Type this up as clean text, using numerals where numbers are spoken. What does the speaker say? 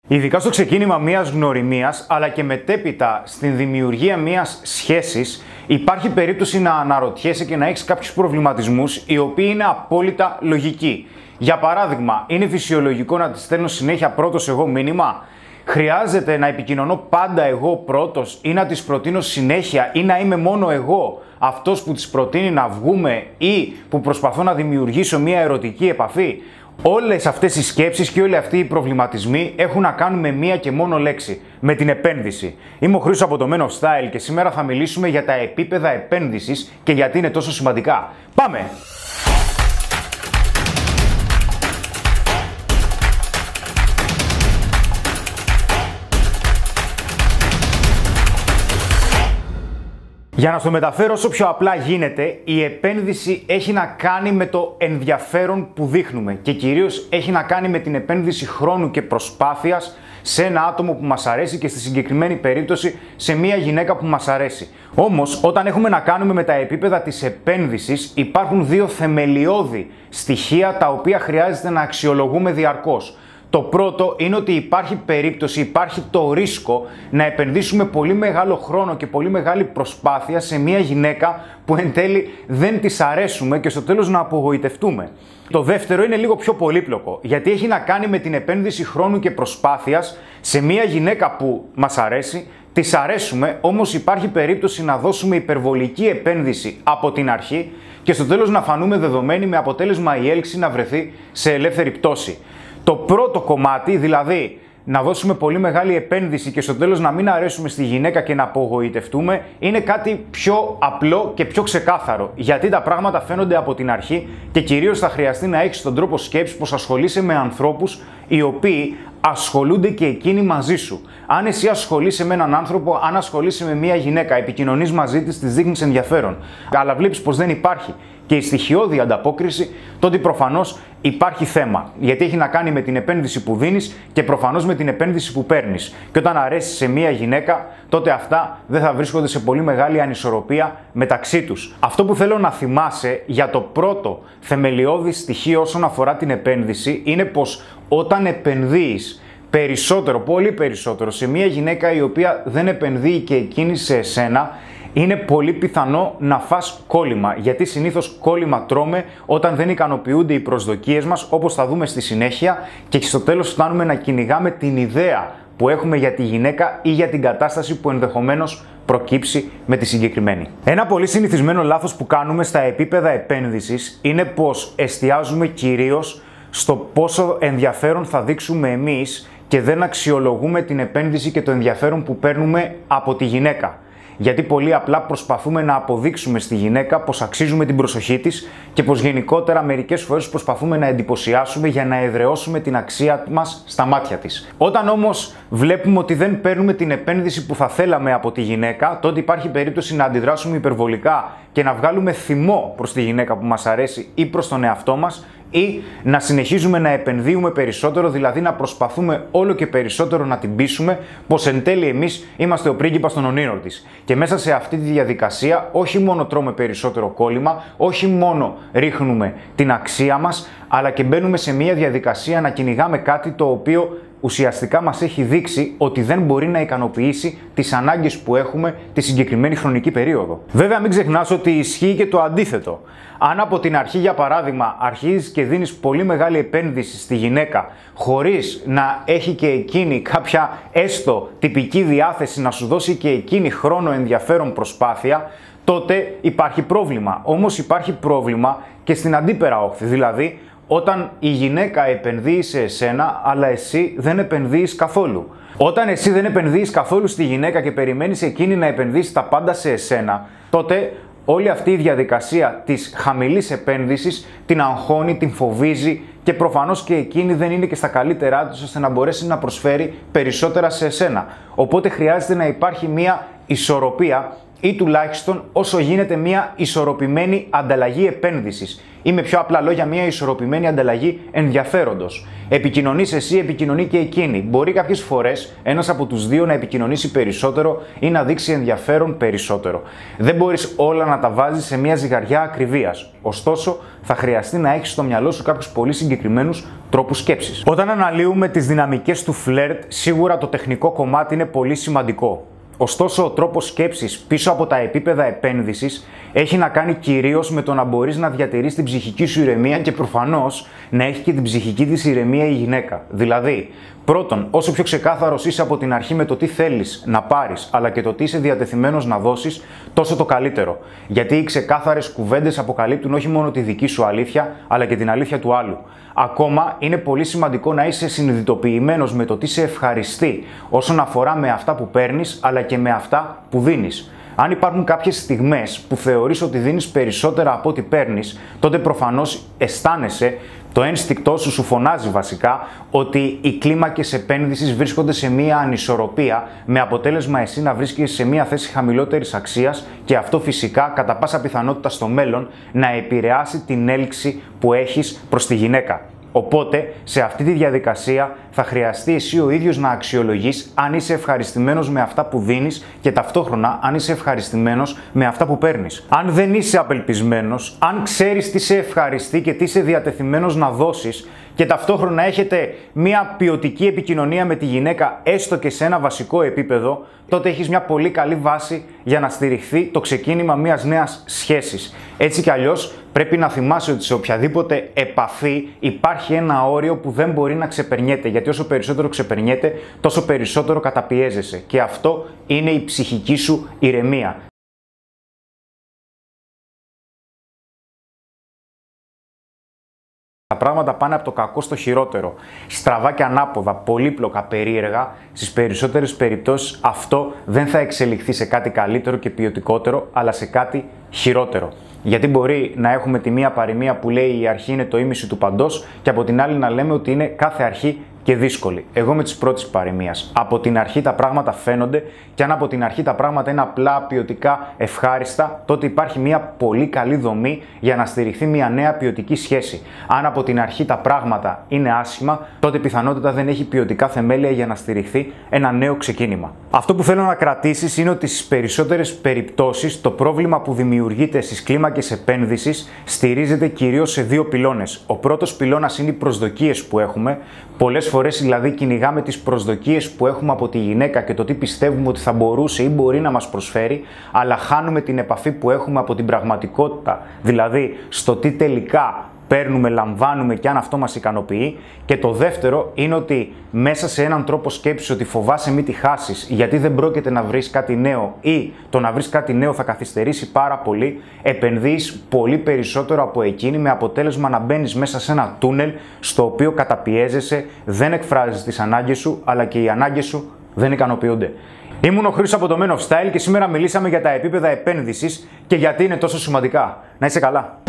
Ειδικά στο ξεκίνημα μιας γνωριμίας, αλλά και μετέπειτα στην δημιουργία μιας σχέσης, υπάρχει περίπτωση να αναρωτιέσαι και να έχεις κάποιους προβληματισμούς οι οποίοι είναι απόλυτα λογικοί. Για παράδειγμα, είναι φυσιολογικό να τη στέλνω συνέχεια πρώτος εγώ μήνυμα? Χρειάζεται να επικοινωνώ πάντα εγώ πρώτος ή να της προτείνω συνέχεια ή να είμαι μόνο εγώ αυτός που της προτείνει να βγούμε ή που προσπαθώ να δημιουργήσω μια ερωτική επαφή? Όλες αυτές οι σκέψεις και όλοι αυτοί οι προβληματισμοί έχουν να κάνουν με μία και μόνο λέξη, με την επένδυση. Είμαι ο Χρήστος από το Men of Style και σήμερα θα μιλήσουμε για τα επίπεδα επένδυσης και γιατί είναι τόσο σημαντικά. Πάμε! Για να στο μεταφέρω όσο πιο απλά γίνεται, η επένδυση έχει να κάνει με το ενδιαφέρον που δείχνουμε και κυρίως έχει να κάνει με την επένδυση χρόνου και προσπάθειας σε ένα άτομο που μας αρέσει και στη συγκεκριμένη περίπτωση σε μια γυναίκα που μας αρέσει. Όμως, όταν έχουμε να κάνουμε με τα επίπεδα της επένδυσης, υπάρχουν δύο θεμελιώδη στοιχεία τα οποία χρειάζεται να αξιολογούμε διαρκώς. Το πρώτο είναι ότι υπάρχει περίπτωση, υπάρχει το ρίσκο να επενδύσουμε πολύ μεγάλο χρόνο και πολύ μεγάλη προσπάθεια σε μια γυναίκα που εν τέλει δεν της αρέσουμε και στο τέλος να απογοητευτούμε. Το δεύτερο είναι λίγο πιο πολύπλοκο, γιατί έχει να κάνει με την επένδυση χρόνου και προσπάθειας σε μια γυναίκα που μας αρέσει, της αρέσουμε, όμως υπάρχει περίπτωση να δώσουμε υπερβολική επένδυση από την αρχή και στο τέλος να φανούμε δεδομένοι με αποτέλεσμα η έλξη να βρεθεί σε ελεύθερη πτώση. Το πρώτο κομμάτι, δηλαδή να δώσουμε πολύ μεγάλη επένδυση και στο τέλος να μην αρέσουμε στη γυναίκα και να απογοητευτούμε, είναι κάτι πιο απλό και πιο ξεκάθαρο. Γιατί τα πράγματα φαίνονται από την αρχή και κυρίως θα χρειαστεί να έχεις τον τρόπο σκέψης πως ασχολείσαι με ανθρώπους οι οποίοι ασχολούνται και εκείνοι μαζί σου. Αν εσύ ασχολείσαι με έναν άνθρωπο, αν ασχολείσαι με μια γυναίκα, επικοινωνείς μαζί της, της δείχνεις ενδιαφέρον, αλλά βλέπεις πως δεν υπάρχει και η στοιχειώδη ανταπόκριση, τότε προφανώς υπάρχει θέμα. Γιατί έχει να κάνει με την επένδυση που δίνεις και προφανώς με την επένδυση που παίρνεις. Και όταν αρέσει σε μία γυναίκα, τότε αυτά δεν θα βρίσκονται σε πολύ μεγάλη ανισορροπία μεταξύ τους. Αυτό που θέλω να θυμάσαι για το πρώτο θεμελιώδη στοιχείο όσον αφορά την επένδυση είναι πως όταν επενδύεις περισσότερο, πολύ περισσότερο σε μία γυναίκα η οποία δεν επενδύει και εκείνη σε εσένα, είναι πολύ πιθανό να φας κόλλημα, γιατί συνήθως κόλλημα τρώμε όταν δεν ικανοποιούνται οι προσδοκίες μας, όπως θα δούμε στη συνέχεια, και στο τέλος φτάνουμε να κυνηγάμε την ιδέα που έχουμε για τη γυναίκα ή για την κατάσταση που ενδεχομένως προκύψει με τη συγκεκριμένη. Ένα πολύ συνηθισμένο λάθος που κάνουμε στα επίπεδα επένδυσης είναι πως εστιάζουμε κυρίως στο πόσο ενδιαφέρον θα δείξουμε εμείς και δεν αξιολογούμε την επένδυση και το ενδιαφέρον που παίρνουμε από τη γυναίκα. Γιατί πολύ απλά προσπαθούμε να αποδείξουμε στη γυναίκα πως αξίζουμε την προσοχή της και πως γενικότερα μερικές φορές προσπαθούμε να εντυπωσιάσουμε για να εδραιώσουμε την αξία μας στα μάτια της. Όταν όμως βλέπουμε ότι δεν παίρνουμε την επένδυση που θα θέλαμε από τη γυναίκα, τότε υπάρχει περίπτωση να αντιδράσουμε υπερβολικά και να βγάλουμε θυμό προς τη γυναίκα που μας αρέσει ή προς τον εαυτό μας, ή να συνεχίζουμε να επενδύουμε περισσότερο, δηλαδή να προσπαθούμε όλο και περισσότερο να την πείσουμε πως εν τέλει εμείς είμαστε ο πρίγκιπας των ονείρων της. Και μέσα σε αυτή τη διαδικασία όχι μόνο τρώμε περισσότερο κόλλημα, όχι μόνο ρίχνουμε την αξία μας, αλλά και μπαίνουμε σε μια διαδικασία να κυνηγάμε κάτι το οποίο ουσιαστικά μας έχει δείξει ότι δεν μπορεί να ικανοποιήσει τις ανάγκες που έχουμε τη συγκεκριμένη χρονική περίοδο. Βέβαια, μην ξεχνάς ότι ισχύει και το αντίθετο. Αν από την αρχή, για παράδειγμα, αρχίζεις και δίνεις πολύ μεγάλη επένδυση στη γυναίκα χωρίς να έχει και εκείνη κάποια έστω τυπική διάθεση να σου δώσει και εκείνη χρόνο, ενδιαφέρον, προσπάθεια, τότε υπάρχει πρόβλημα. Όμως υπάρχει πρόβλημα και στην αντίπερα όχθη, δηλαδή όταν η γυναίκα επενδύει σε εσένα, αλλά εσύ δεν επενδύεις καθόλου. Όταν εσύ δεν επενδύεις καθόλου στη γυναίκα και περιμένεις εκείνη να επενδύσει τα πάντα σε εσένα, τότε όλη αυτή η διαδικασία της χαμηλής επένδυσης την αγχώνει, την φοβίζει και προφανώς και εκείνη δεν είναι και στα καλύτερά της ώστε να μπορέσει να προσφέρει περισσότερα σε εσένα. Οπότε χρειάζεται να υπάρχει μια ισορροπία ή τουλάχιστον όσο γίνεται μια ισορροπημένη ανταλλαγή επένδυσης ή με πιο απλά λόγια μια ισορροπημένη ανταλλαγή ενδιαφέροντος. Επικοινωνείς εσύ, επικοινωνεί και εκείνη. Μπορεί κάποιες φορές ένας από τους δύο να επικοινωνήσει περισσότερο ή να δείξει ενδιαφέρον περισσότερο. Δεν μπορείς όλα να τα βάζεις σε μια ζυγαριά ακριβίας. Ωστόσο, θα χρειαστεί να έχεις στο μυαλό σου κάποιους πολύ συγκεκριμένους τρόπους σκέψης. Όταν αναλύουμε τις δυναμικές του φλερτ, σίγουρα το τεχνικό κομμάτι είναι πολύ σημαντικό. Ωστόσο, ο τρόπος σκέψης πίσω από τα επίπεδα επένδυσης έχει να κάνει κυρίως με το να μπορείς να διατηρείς την ψυχική σου ηρεμία και προφανώς να έχει και την ψυχική της ηρεμία η γυναίκα. Δηλαδή, πρώτον, όσο πιο ξεκάθαρος είσαι από την αρχή με το τι θέλεις να πάρεις, αλλά και το τι είσαι διατεθειμένος να δώσεις, τόσο το καλύτερο. Γιατί οι ξεκάθαρες κουβέντες αποκαλύπτουν όχι μόνο τη δική σου αλήθεια, αλλά και την αλήθεια του άλλου. Ακόμα, είναι πολύ σημαντικό να είσαι συνειδητοποιημένος με το τι σε ευχαριστεί όσον αφορά με αυτά που παίρνεις, αλλά και με αυτά που δίνεις. Αν υπάρχουν κάποιες στιγμές που θεωρείς ότι δίνεις περισσότερα από ό,τι παίρνεις, τότε προφανώς αισθάνεσαι, το ένστικτό σου φωνάζει βασικά, ότι οι κλίμακες επένδυσης βρίσκονται σε μία ανισορροπία, με αποτέλεσμα εσύ να βρίσκεσαι σε μία θέση χαμηλότερης αξίας και αυτό φυσικά κατά πάσα πιθανότητα στο μέλλον να επηρεάσει την έλξη που έχεις προς τη γυναίκα. Οπότε, σε αυτή τη διαδικασία θα χρειαστεί εσύ ο ίδιος να αξιολογείς αν είσαι ευχαριστημένος με αυτά που δίνεις και ταυτόχρονα αν είσαι ευχαριστημένος με αυτά που παίρνεις. Αν δεν είσαι απελπισμένος, αν ξέρεις τι σε ευχαριστεί και τι είσαι διατεθειμένος να δώσεις και ταυτόχρονα έχετε μια ποιοτική επικοινωνία με τη γυναίκα, έστω και σε ένα βασικό επίπεδο, τότε έχεις μια πολύ καλή βάση για να στηριχθεί το ξεκίνημα μιας νέας σχέσης. Έτσι κι αλλιώς πρέπει να θυμάσαι ότι σε οποιαδήποτε επαφή υπάρχει ένα όριο που δεν μπορεί να ξεπερνιέται, γιατί όσο περισσότερο ξεπερνιέται, τόσο περισσότερο καταπιέζεσαι. Και αυτό είναι η ψυχική σου ηρεμία. Τα πράγματα πάνε από το κακό στο χειρότερο. Στραβά και ανάποδα, πολύπλοκα, περίεργα, στις περισσότερες περιπτώσεις αυτό δεν θα εξελιχθεί σε κάτι καλύτερο και ποιοτικότερο, αλλά σε κάτι χειρότερο. Γιατί μπορεί να έχουμε τη μία παροιμία που λέει η αρχή είναι το ίμιση του παντός και από την άλλη να λέμε ότι είναι κάθε αρχή και δύσκολη. Εγώ με τις πρώτες παροιμίας. Από την αρχή τα πράγματα φαίνονται και αν από την αρχή τα πράγματα είναι απλά ποιοτικά ευχάριστα, τότε υπάρχει μια πολύ καλή δομή για να στηριχθεί μια νέα ποιοτική σχέση. Αν από την αρχή τα πράγματα είναι άσχημα, τότε πιθανότατα δεν έχει ποιοτικά θεμέλια για να στηριχθεί ένα νέο ξεκίνημα. Αυτό που θέλω να κρατήσεις είναι ότι στις περισσότερες περιπτώσεις το πρόβλημα που δημιουργείται στις κλίμακες επένδυσης στηρίζεται κυρίως σε δύο πυλώνες. Ο πρώτος πυλώνας είναι οι προσδοκίες που έχουμε. Πολλές φορές δηλαδή κυνηγάμε τις προσδοκίες που έχουμε από τη γυναίκα και το τι πιστεύουμε ότι θα μπορούσε ή μπορεί να μας προσφέρει, αλλά χάνουμε την επαφή που έχουμε από την πραγματικότητα, δηλαδή στο τι τελικά παίρνουμε, λαμβάνουμε και αν αυτό μας ικανοποιεί. Και το δεύτερο είναι ότι μέσα σε έναν τρόπο σκέψης ότι φοβάσαι μη τη χάσεις γιατί δεν πρόκειται να βρεις κάτι νέο ή το να βρεις κάτι νέο θα καθυστερήσει πάρα πολύ, επενδύεις πολύ περισσότερο από εκείνη με αποτέλεσμα να μπαίνεις μέσα σε ένα τούνελ στο οποίο καταπιέζεσαι, δεν εκφράζεις τις ανάγκες σου αλλά και οι ανάγκες σου δεν ικανοποιούνται. Ήμουν ο Χρήστος από το Men of Style και σήμερα μιλήσαμε για τα επίπεδα επένδυσης και γιατί είναι τόσο σημαντικά. Να είσαι καλά!